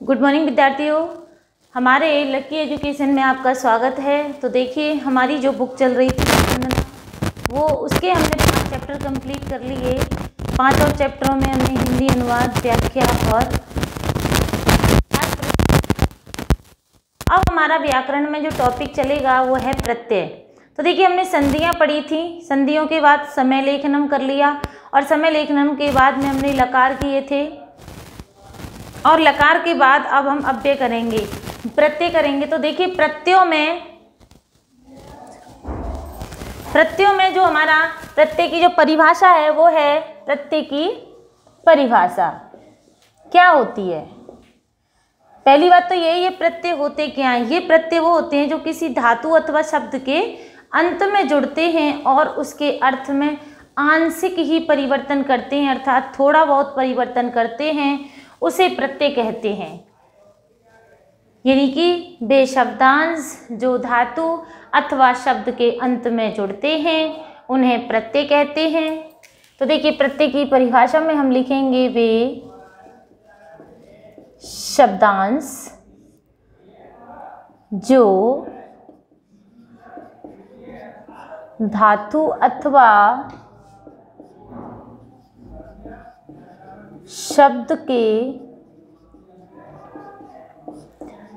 Good morning विद्यार्थियों, हमारे lucky education में आपका स्वागत है। तो देखिए, हमारी जो बुक चल रही थी वो उसके हमने 5 चैप्टर कंप्लीट कर लिए। 5 और चैप्टरों में हमने हिंदी अनुवाद, व्याख्या और अब हमारा व्याकरण में जो टॉपिक चलेगा वो है प्रत्यय। तो देखिए, हमने संधियाँ पढ़ी थी, संधियों के बाद समय लेखनम कर लिया और समय लेखनम के बाद में हमने लकार किए थे और लकार के बाद अब हम अव्यय करेंगे, प्रत्यय करेंगे। तो देखिए, प्रत्ययों में जो हमारा प्रत्यय की जो परिभाषा है वो है, प्रत्यय की परिभाषा क्या होती है। पहली बात तो ये प्रत्यय होते क्या हैं। ये प्रत्यय वो होते हैं जो किसी धातु अथवा शब्द के अंत में जुड़ते हैं और उसके अर्थ में आंशिक ही परिवर्तन करते हैं, अर्थात थोड़ा बहुत परिवर्तन करते हैं, उसे प्रत्यय कहते हैं। यानी कि वे शब्दांश जो धातु अथवा शब्द के अंत में जुड़ते हैं उन्हें प्रत्यय कहते हैं। तो देखिए, प्रत्यय की परिभाषा में हम लिखेंगे वे शब्दांश जो धातु अथवा शब्द के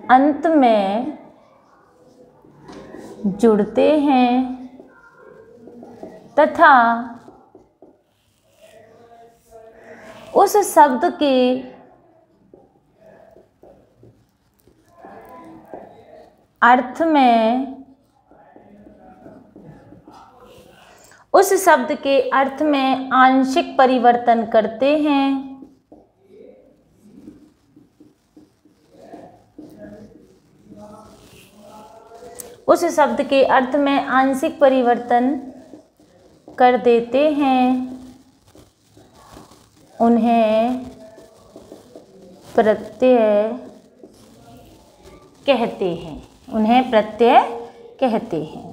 अंत में जुड़ते हैं तथा उस शब्द के अर्थ में आंशिक परिवर्तन करते हैं। उस शब्द के अर्थ में आंशिक परिवर्तन कर देते हैं, उन्हें प्रत्यय कहते हैं। उन्हें प्रत्यय कहते हैं।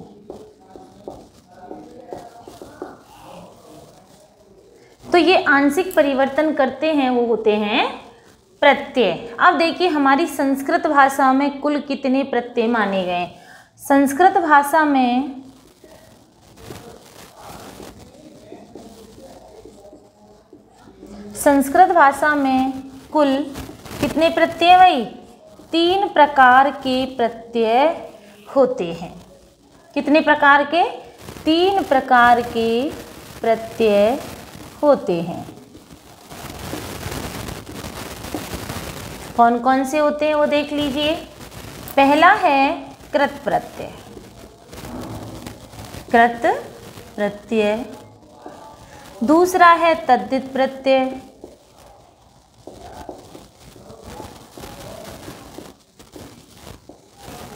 तो ये आंशिक परिवर्तन करते हैं वो होते हैं प्रत्यय। अब देखिए, हमारी संस्कृत भाषा में कुल कितने प्रत्यय माने गए। संस्कृत भाषा में कुल कितने प्रत्यय भाई? 3 प्रकार के प्रत्यय होते हैं। कितने प्रकार के? 3 प्रकार के प्रत्यय होते हैं। कौन कौन से होते हैं वो देख लीजिए। पहला है कृत प्रत्यय। कृत प्रत्यय। दूसरा है तद्धित प्रत्यय।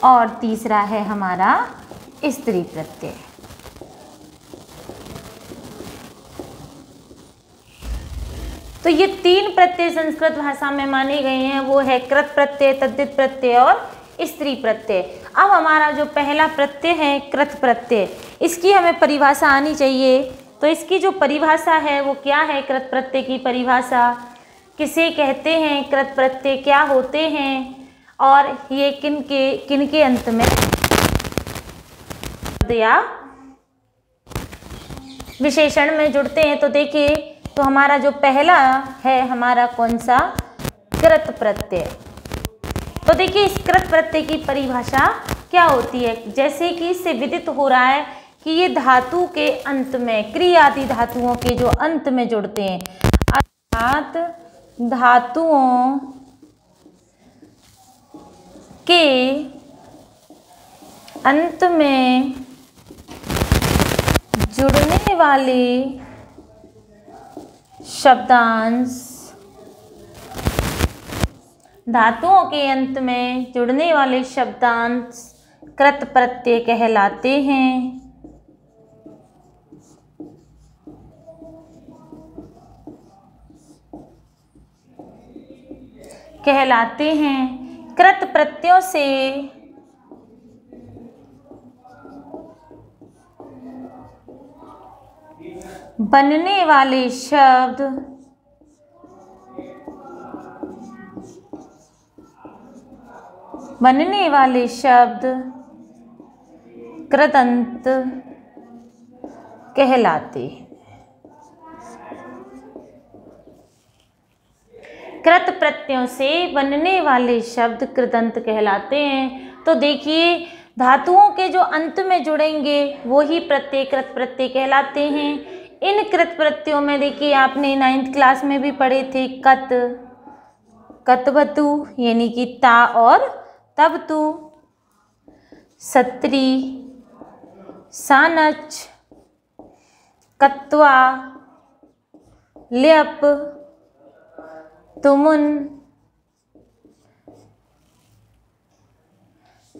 और तीसरा है हमारा स्त्री प्रत्यय। तो ये 3 प्रत्यय संस्कृत भाषा में माने गए हैं, वो है कृत प्रत्यय, तद्धित प्रत्यय और स्त्री प्रत्यय। अब हमारा जो पहला प्रत्यय है कृत प्रत्यय, इसकी हमें परिभाषा आनी चाहिए। तो इसकी जो परिभाषा है वो क्या है? कृत प्रत्यय की परिभाषा किसे कहते हैं, कृत प्रत्यय क्या होते हैं और ये किनके अंत में या विशेषण में जुड़ते हैं। तो देखिए, तो हमारा जो पहला है हमारा कौन सा? कृत प्रत्यय। तो देखिए, इस कृत प्रत्यय की परिभाषा क्या होती है। जैसे कि इससे विदित हो रहा है कि ये धातु के अंत में, क्रियादि धातुओं के जो अंत में जुड़ते हैं, अर्थात धातुओं के अंत में जुड़ने वाले शब्दांश, धातुओं के अंत में जुड़ने वाले शब्दांश कृत प्रत्यय कहलाते हैं। कृत प्रत्ययों से बनने वाले शब्द बनने वाले शब्द कृदंत कहलाते। कृत प्रत्ययों से बनने वाले शब्द कृदंत कहलाते हैं। तो देखिए धातुओं के जो अंत में जुड़ेंगे वो ही प्रत्यय कृत प्रत्यय कहलाते हैं। इन कृत प्रत्ययों में देखिए आपने 9th क्लास में भी पढ़े थे कत, कतवतु यानी कि ता और तबतु, सत्री, सानच, कत्वा, ल्यप, तुमुन,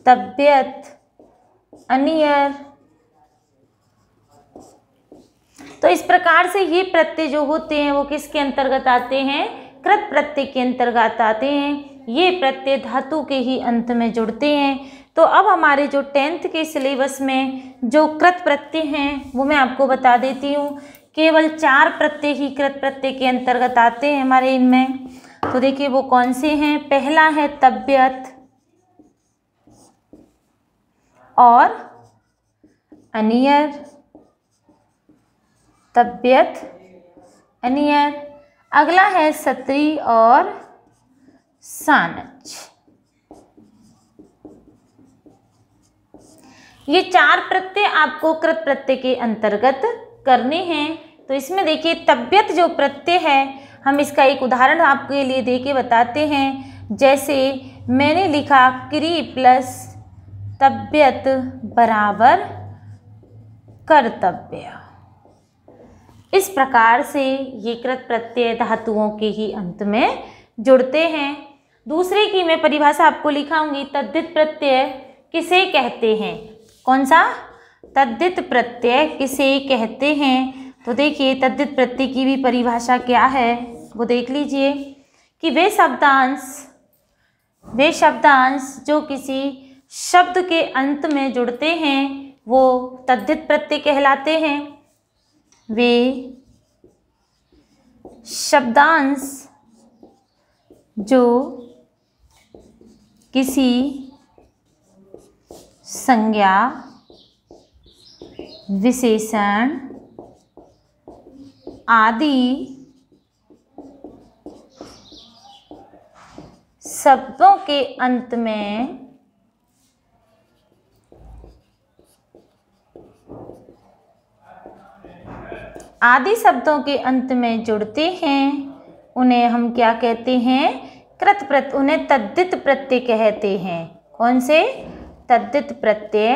तब्यत, अनियर। तो इस प्रकार से ये प्रत्यय जो होते हैं वो किसके अंतर्गत आते हैं? कृत प्रत्यय के अंतर्गत आते हैं। ये प्रत्यय धातु के ही अंत में जुड़ते हैं। तो अब हमारे जो 10th के सिलेबस में जो कृत प्रत्यय हैं वो मैं आपको बता देती हूँ। केवल 4 प्रत्यय ही कृत प्रत्यय के अंतर्गत आते हैं हमारे इनमें। तो देखिए वो कौन से हैं? पहला है तब्यत और अनियर, तब्यत, अनियर। अगला है सत्री और सानच। ये 4 प्रत्यय आपको कृत प्रत्यय के अंतर्गत करने हैं। तो इसमें देखिए तब्यत जो प्रत्यय है, हम इसका एक उदाहरण आपके लिए दे के बताते हैं। जैसे मैंने लिखा क्री प्लस तब्यत बराबर कर्तव्य। इस प्रकार से ये कृत प्रत्यय धातुओं के ही अंत में जुड़ते हैं। दूसरे की मैं परिभाषा आपको लिखाऊंगी। तद्धित प्रत्यय किसे कहते हैं? कौन सा? तद्धित प्रत्यय किसे कहते हैं? तो देखिए तद्धित प्रत्यय की भी परिभाषा क्या है वो देख लीजिए कि वे शब्दांश जो किसी शब्द के अंत में जुड़ते हैं वो तद्धित प्रत्यय कहलाते हैं। वे शब्दांश जो किसी संज्ञा, विशेषण आदि शब्दों के अंत में जुड़ते हैं उन्हें हम क्या कहते हैं? कृत प्रत्यय। उन्हें तद्धित प्रत्यय कहते हैं। कौन से? तद्धित प्रत्यय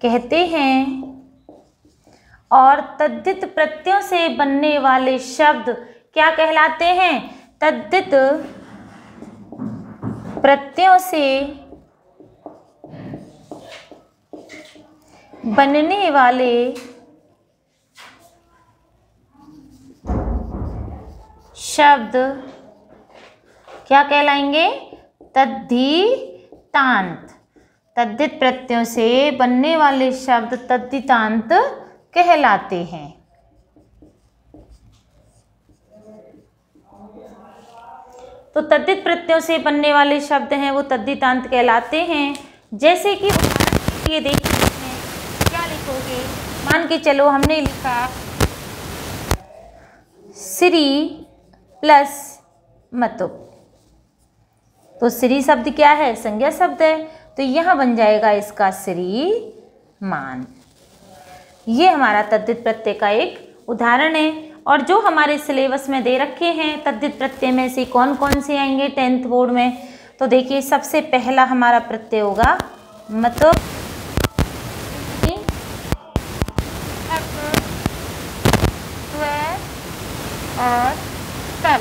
कहते हैं। और तद्धित प्रत्ययों से बनने वाले शब्द क्या कहलाते हैं? तद्धित प्रत्ययों से बनने वाले शब्द क्या कहलाएंगे? तद्धितांत। तद्धित प्रत्ययों से बनने वाले शब्द तद्धितांत कहलाते हैं। तो तद्धित प्रत्ययों से बनने वाले शब्द हैं वो तद्धितांत कहलाते हैं। जैसे कि ये देखिए क्या लिखोगे? मान के चलो हमने लिखा श्री प्लस मतुप। तो श्री शब्द क्या है? संज्ञा शब्द है। तो यहाँ बन जाएगा इसका श्रीमान। ये हमारा तद्धित प्रत्यय का एक उदाहरण है। और जो हमारे सिलेबस में दे रखे हैं तद्धित प्रत्यय में से कौन कौन से आएंगे 10th बोर्ड में? तो देखिए सबसे पहला हमारा प्रत्यय होगा मतुप और तल।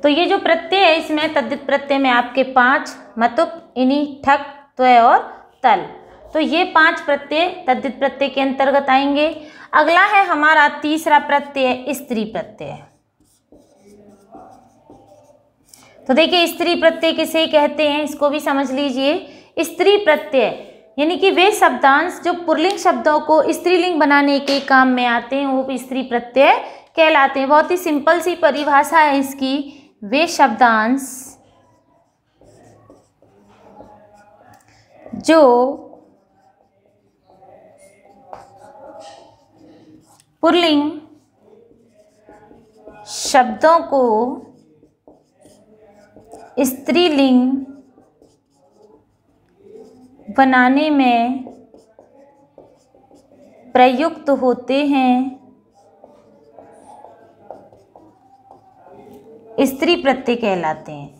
तो ये जो प्रत्यय है इसमें तद्धित प्रत्यय में आपके 5 मतुप, इनि, ठक, त्वय और तल। तो ये 5 प्रत्यय तद्धित प्रत्यय के अंतर्गत आएंगे। अगला है हमारा तीसरा प्रत्यय स्त्री प्रत्यय। तो देखिए स्त्री प्रत्यय किसे कहते हैं इसको भी समझ लीजिए। स्त्री प्रत्यय यानी कि वे शब्दांश जो पुल्लिंग शब्दों को स्त्रीलिंग बनाने के काम में आते हैं वो भी स्त्री प्रत्यय कहलाते हैं। बहुत ही सिंपल सी परिभाषा है इसकी। वे शब्दांश जो पुल्लिंग शब्दों को स्त्रीलिंग बनाने में प्रयुक्त होते हैं, स्त्री प्रत्यय कहलाते हैं।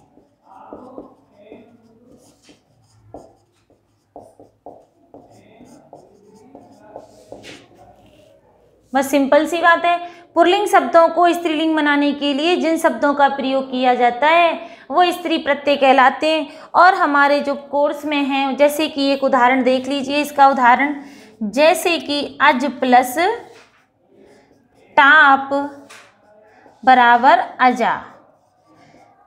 बस सिंपल सी बात है। पुल्लिंग शब्दों को स्त्रीलिंग बनाने के लिए जिन शब्दों का प्रयोग किया जाता है वो स्त्री प्रत्यय कहलाते हैं। और हमारे जो कोर्स में हैं, जैसे कि एक उदाहरण देख लीजिए, इसका उदाहरण जैसे कि अज प्लस टाप बराबर अजा।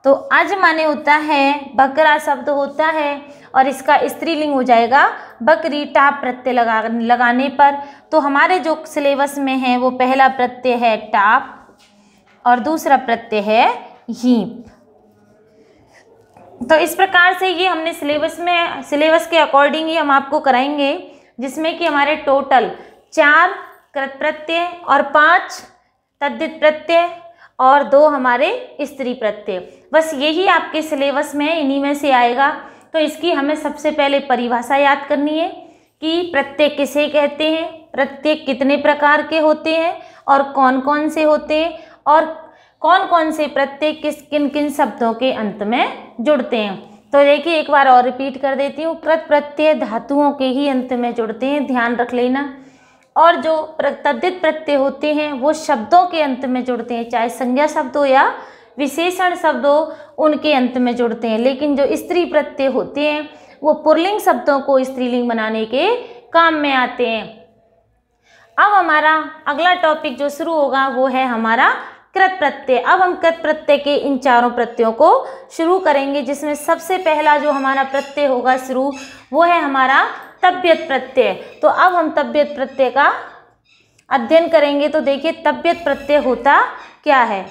तो अज माने होता है बकरा शब्द होता है और इसका स्त्रीलिंग हो जाएगा बकरी, टाप प्रत्यय लगाने पर। तो हमारे जो सिलेबस में है वो पहला प्रत्यय है टाप और दूसरा प्रत्यय है हीप। तो इस प्रकार से ये हमने सिलेबस के अकॉर्डिंग ही हम आपको कराएंगे, जिसमें कि हमारे टोटल 4 कृत प्रत्यय और 5 तद्धित प्रत्यय और 2 हमारे स्त्री प्रत्यय। बस यही आपके सिलेबस में है, इन्हीं में से आएगा। तो इसकी हमें सबसे पहले परिभाषा याद करनी है कि प्रत्यय किसे कहते हैं, प्रत्यय कितने प्रकार के होते हैं और कौन कौन से होते हैं, और कौन कौन से प्रत्यय किन किन शब्दों के अंत में जुड़ते हैं। तो देखिए एक बार और रिपीट कर देती हूँ। कृत प्रत्यय धातुओं के ही अंत में जुड़ते हैं, ध्यान रख लेना। और जो तद्धित प्रत्यय होते हैं वो शब्दों के अंत में जुड़ते हैं, चाहे संज्ञा शब्द हो या विशेषण शब्द हो, उनके अंत में जुड़ते हैं। लेकिन जो स्त्री प्रत्यय होते हैं वो पुल्लिंग शब्दों को स्त्रीलिंग बनाने के काम में आते हैं। अब हमारा अगला टॉपिक जो शुरू होगा वो है हमारा कृत प्रत्यय। अब हम कृत प्रत्यय के इन चारों प्रत्ययों को शुरू करेंगे, जिसमें सबसे पहला जो हमारा प्रत्यय होगा शुरू वो है हमारा तव्यत प्रत्यय। तो अब हम तव्यत प्रत्यय का अध्ययन करेंगे। तो देखिए तव्यत प्रत्यय होता क्या है।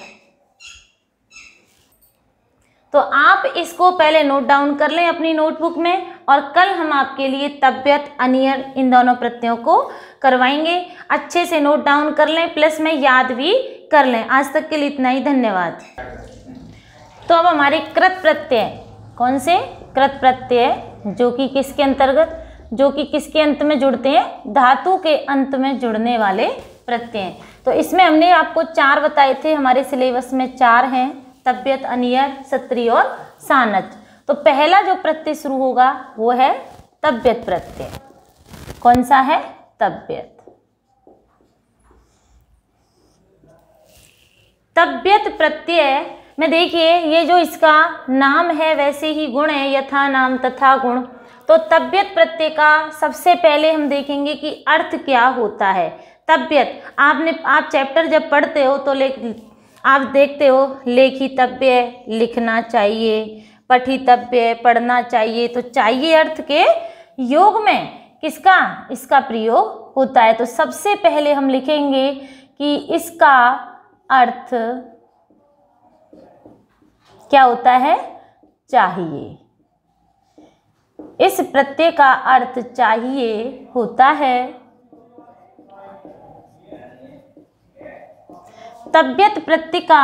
तो आप इसको पहले नोट डाउन कर लें अपनी नोटबुक में, और कल हम आपके लिए तव्यत, अनियर इन दोनों प्रत्ययों को करवाएंगे। अच्छे से नोट डाउन कर लें, प्लस में याद भी कर लें। आज तक के लिए इतना ही, धन्यवाद। तो अब हमारे कृत प्रत्यय, कौन से कृत प्रत्यय जो कि किसके अंतर्गत, जो कि किसके अंत में जुड़ते हैं, धातु के अंत में जुड़ने वाले प्रत्यय। तो इसमें हमने आपको 4 बताए थे, हमारे सिलेबस में 4 हैं, तव्यत, अनियर, सत्री और सानच। तो पहला जो प्रत्यय शुरू होगा वो है तव्यत प्रत्यय। कौन सा है? तव्यत। तव्यत प्रत्यय में देखिए ये जो इसका नाम है वैसे ही गुण है, यथा नाम तथा गुण। तो तव्यत प्रत्यय का सबसे पहले हम देखेंगे कि अर्थ क्या होता है। तव्यत, आप चैप्टर जब पढ़ते हो तो आप देखते हो लेखितव्य लिखना चाहिए, पठितव्य पढ़ना चाहिए। तो चाहिए अर्थ के योग में किसका, इसका प्रयोग होता है। तो सबसे पहले हम लिखेंगे कि इसका अर्थ क्या होता है? चाहिए। इस प्रत्यय का अर्थ चाहिए होता है। तव्यत प्रत्यय का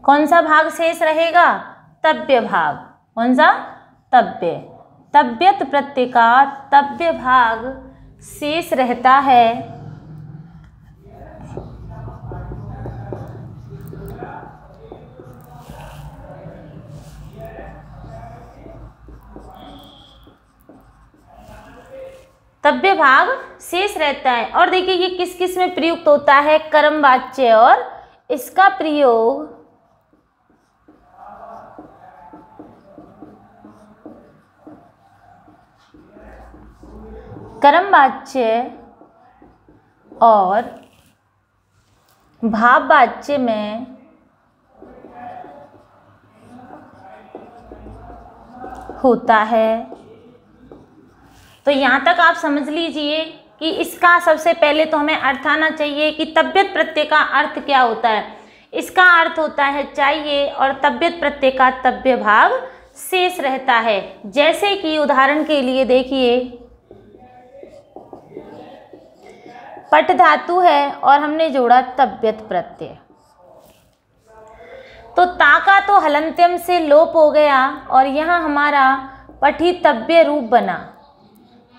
कौन सा भाग शेष रहेगा? तव्य भाग। कौन सा? तव्य। तव्यत प्रत्यय का तव्य भाग शेष रहता है। तव्य भाग शेष रहता है। और देखिए ये किस किस में प्रयुक्त होता है? कर्म वाच्य, और इसका प्रयोग कर्म वाच्य और भाव वाच्य में होता है। तो यहाँ तक आप समझ लीजिए कि इसका सबसे पहले तो हमें अर्थ आना चाहिए कि तव्यत प्रत्यय का अर्थ क्या होता है। इसका अर्थ होता है चाहिए, और तव्यत प्रत्यय का तव्य भाग शेष रहता है। जैसे कि उदाहरण के लिए देखिए, पट धातु है और हमने जोड़ा तव्यत प्रत्यय, तो ता का तो हलंत्यम से लोप हो गया और यहाँ हमारा पठितव्य रूप बना।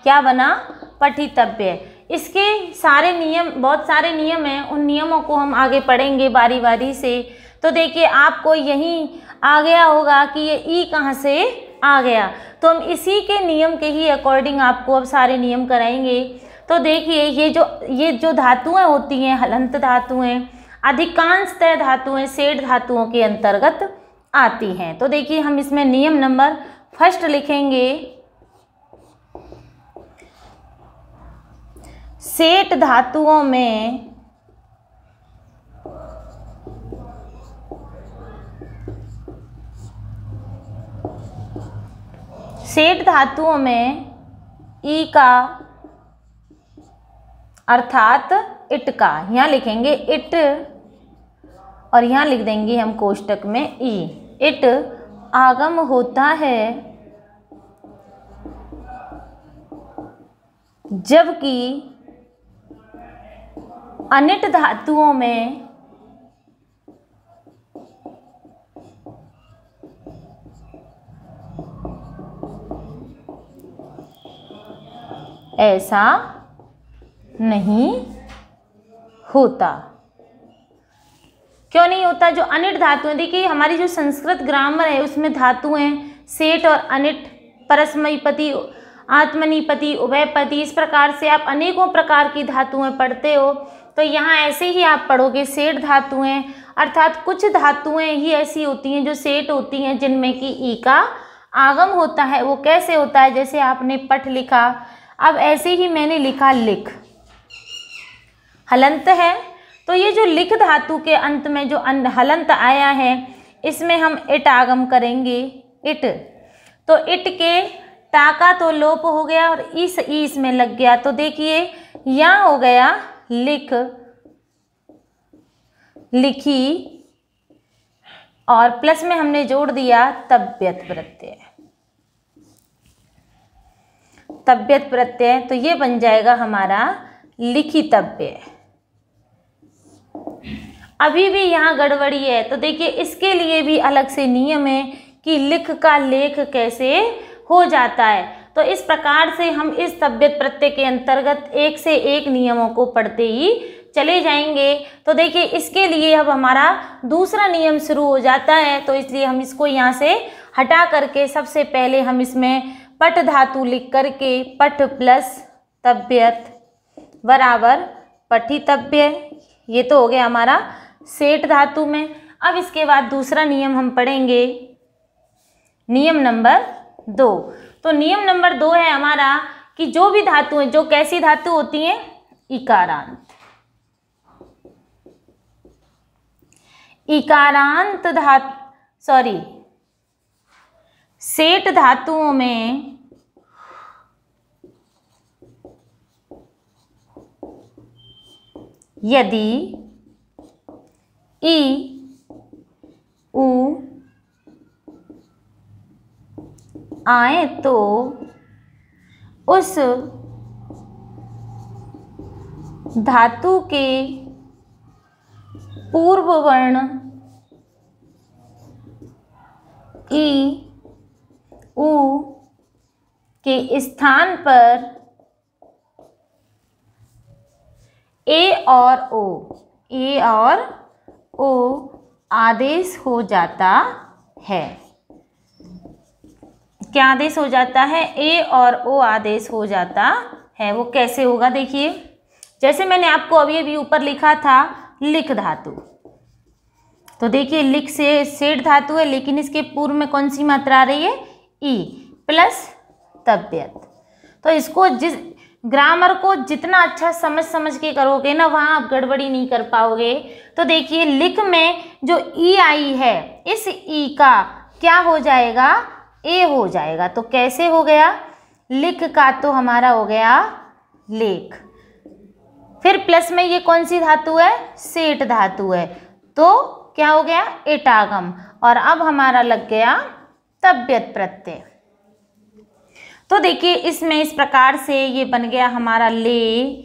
क्या बना? पठितव्य। इसके सारे नियम, बहुत सारे नियम हैं, उन नियमों को हम आगे पढ़ेंगे बारी बारी से। तो देखिए आपको यहीं आ गया होगा कि ये ई कहाँ से आ गया, तो हम इसी के नियम के ही अकॉर्डिंग आपको अब सारे नियम कराएंगे। तो देखिए ये जो धातुएं होती हैं, हलंत धातुएं, अधिकांशतः धातुएं सेठ धातुओं के अंतर्गत आती हैं। तो देखिए हम इसमें नियम नंबर फर्स्ट लिखेंगे, सेठ धातुओं में ई का अर्थात इट का, यहाँ लिखेंगे इट और यहाँ लिख देंगे हम कोष्टक में ई। इट आगम होता है जबकि अनिट धातुओं में ऐसा नहीं होता। क्यों नहीं होता? जो अनिट धातुएं, देखिए हमारी जो संस्कृत ग्रामर है उसमें धातुएं सेठ और अनिट, परस्मैपदी, आत्मनेपदी, उभयपदी, इस प्रकार से आप अनेकों प्रकार की धातुएं पढ़ते हो। तो यहाँ ऐसे ही आप पढ़ोगे सेठ धातुएं, अर्थात कुछ धातुएं ही ऐसी होती हैं जो सेठ होती हैं जिनमें कि ई का आगम होता है। वो कैसे होता है? जैसे आपने पठ लिखा, अब ऐसे ही मैंने लिखा लिख, हलंत है, तो ये जो लिख धातु के अंत में जो हलंत आया है इसमें हम इट आगम करेंगे, इट। तो इट के टाका तो लोप हो गया और इस ईस में लग गया, तो देखिए यहाँ हो गया लिख, लिखी, और प्लस में हमने जोड़ दिया तव्यत प्रत्यय, तव्यत प्रत्यय, तो ये बन जाएगा हमारा लिखितव्य। अभी भी यहाँ गड़बड़ी है, तो देखिए इसके लिए भी अलग से नियम है कि लिख का लेख कैसे हो जाता है। तो इस प्रकार से हम इस तव्यत प्रत्यय के अंतर्गत एक से एक नियमों को पढ़ते ही चले जाएंगे। तो देखिए इसके लिए अब हमारा दूसरा नियम शुरू हो जाता है, तो इसलिए हम इसको यहाँ से हटा करके सबसे पहले हम इसमें पट धातु लिख करके पट प्लस तव्यत बराबर पठितव्य, ये तो हो गया हमारा सेठ धातु में। अब इसके बाद दूसरा नियम हम पढ़ेंगे, नियम नंबर 2। तो नियम नंबर 2 है हमारा कि जो भी धातुएं, जो कैसी धातु होती हैं, इकारांत, इकारांत सेठ धातुओं में यदि ई, उ आए तो उस धातु के पूर्व वर्ण ई, उ के स्थान पर ए और ओ आदेश हो जाता है। क्या आदेश हो जाता है? ए और ओ आदेश हो जाता है। वो कैसे होगा? देखिए जैसे मैंने आपको अभी ऊपर लिखा था लिख धातु, तो देखिए लिख से सेठ धातु है, लेकिन इसके पूर्व में कौन सी मात्रा आ रही है? ई प्लस तव्यत। तो इसको जिस ग्रामर को जितना अच्छा समझ के करोगे ना, वहाँ आप गड़बड़ी नहीं कर पाओगे। तो देखिए लिख में जो ई आई है, इस ई का क्या हो जाएगा? ए हो जाएगा। तो कैसे हो गया? लिख का तो हमारा हो गया लेख, फिर प्लस में ये कौन सी धातु है? सेठ धातु है, तो क्या हो गया? इटागम। और अब हमारा लग गया तव्यत प्रत्यय। तो देखिए इसमें इस प्रकार से ये बन गया हमारा लेखितव्य,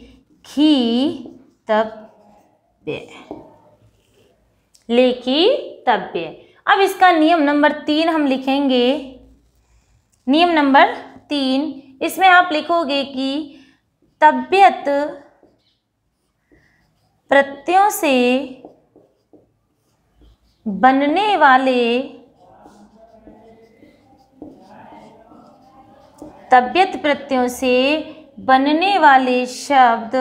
लेखितव्य। अब इसका नियम नंबर 3 हम लिखेंगे। नियम नंबर 3, इसमें आप लिखोगे कि तव्यत प्रत्ययों से बनने वाले, तव्यत प्रत्ययों से बनने वाले शब्द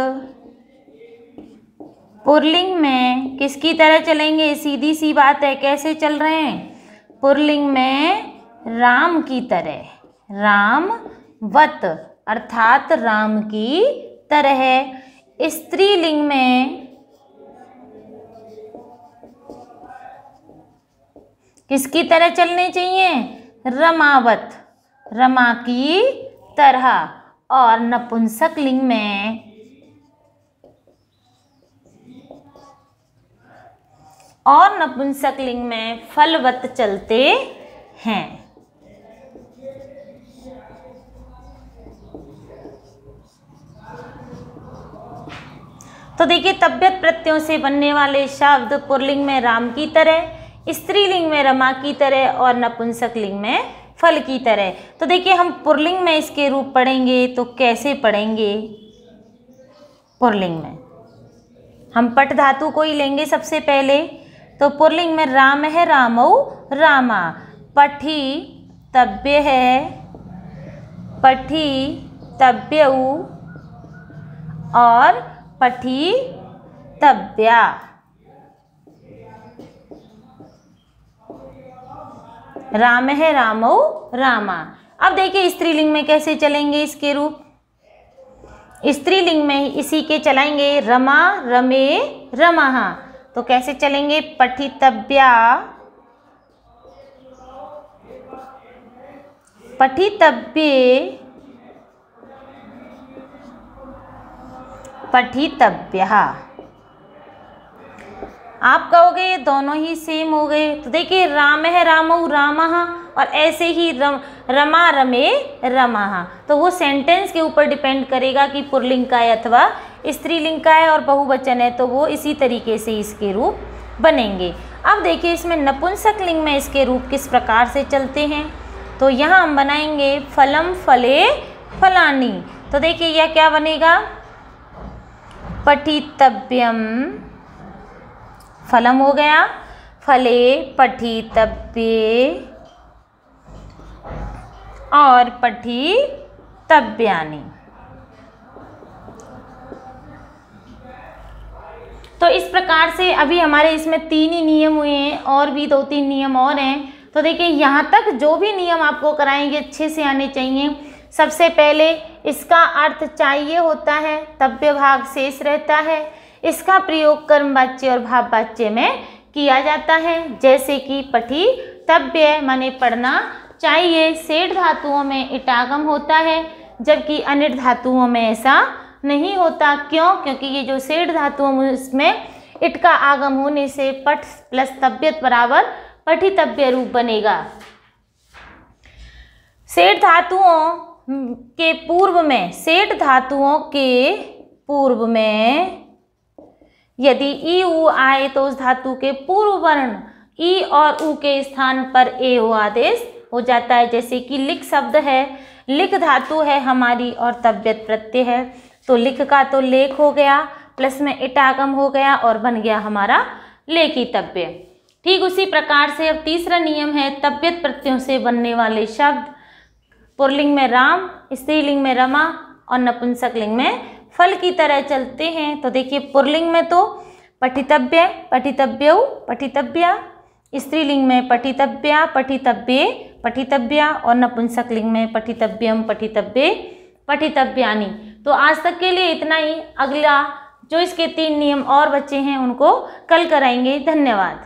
पुल्लिंग में किसकी तरह चलेंगे? सीधी सी बात है, कैसे चल रहे हैं? पुल्लिंग में राम की तरह, रामवत अर्थात राम की तरह। स्त्रीलिंग में किसकी तरह चलने चाहिए? रमावत, रमा की तरह। और नपुंसक लिंग में, और नपुंसक लिंग में फलवत चलते हैं। तो देखिए तव्यत प्रत्ययों से बनने वाले शब्द पुल्लिंग में राम की तरह, स्त्रीलिंग में रमा की तरह और नपुंसक लिंग में फल की तरह। तो देखिए हम पुल्लिंग में इसके रूप पढ़ेंगे तो कैसे पढ़ेंगे? पुल्लिंग में हम पट धातु को ही लेंगे सबसे पहले। तो पुल्लिंग में राम है, रामौ, रामा। पठी तव्य है, पठी तव्यौ और पठी तव्या। राम है, रामौ, रामा। अब देखिए स्त्रीलिंग में कैसे चलेंगे इसके रूप? स्त्रीलिंग में इसी के चलाएंगे, रमा, रमे, रमः। तो कैसे चलेंगे? पठितव्या, पठितव्ये, पठितव्यः। आप कहोगे ये दोनों ही सेम हो गए। तो देखिए राम है, रामौ, रामः और ऐसे ही रमा, रमे, रमः। तो वो सेंटेंस के ऊपर डिपेंड करेगा कि पुल्लिंग का है अथवा स्त्रीलिंग का है और बहुवचन है, तो वो इसी तरीके से इसके रूप बनेंगे। अब देखिए इसमें नपुंसक लिंग में इसके रूप किस प्रकार से चलते हैं। तो यहाँ हम बनाएंगे फलम, फले, फलानी। तो देखिए यह क्या बनेगा? पठितव्यम, फलम हो गया, फले, पठितव्ये और पठितव्यानि। तो इस प्रकार से अभी हमारे इसमें 3 ही नियम हुए हैं और भी 2-3 नियम और हैं। तो देखिए यहाँ तक जो भी नियम आपको कराएंगे अच्छे से आने चाहिए। सबसे पहले इसका अर्थ चाहिए होता है, तव्य भाग शेष रहता है। इसका प्रयोग कर्मवाच्य और भाववाच्य में किया जाता है, जैसे कि पठितव्य माने पढ़ना चाहिए। सेठ धातुओं में इटागम होता है, जबकि अनिट धातुओं में ऐसा नहीं होता। क्यों? क्योंकि ये जो सेठ धातुओं इसमें इट का आगम होने से पठ प्लस तव्यत बराबर पठितव्य रूप बनेगा। सेठ धातुओं के पूर्व में, सेठ धातुओं के पूर्व में यदि ई उ आए तो उस धातु के पूर्व वर्ण ई और उ के स्थान पर ए ओ आदेश हो जाता है। जैसे कि लिख शब्द है, लिख धातु है हमारी और तव्यत प्रत्यय है, तो लिख का तो लेख हो गया, प्लस में इटागम हो गया और बन गया हमारा लेखितव्य। ठीक उसी प्रकार से अब तीसरा नियम है तव्यत प्रत्ययों से बनने वाले शब्द पुल्लिंग में राम, स्त्रीलिंग में रमा और नपुंसक लिंग में फल की तरह चलते हैं। तो देखिए पुल्लिंग में तो पठितव्य, पठितव्यौ, पठितव्या, स्त्रीलिंग में पठितव्या, पठितव्ये, पठितव्या और नपुंसक लिंग में पठितव्यम, पठितव्ये, पठितव्यानि। तो आज तक के लिए इतना ही। अगला जो इसके 3 नियम और बचे हैं उनको कल कराएंगे। धन्यवाद।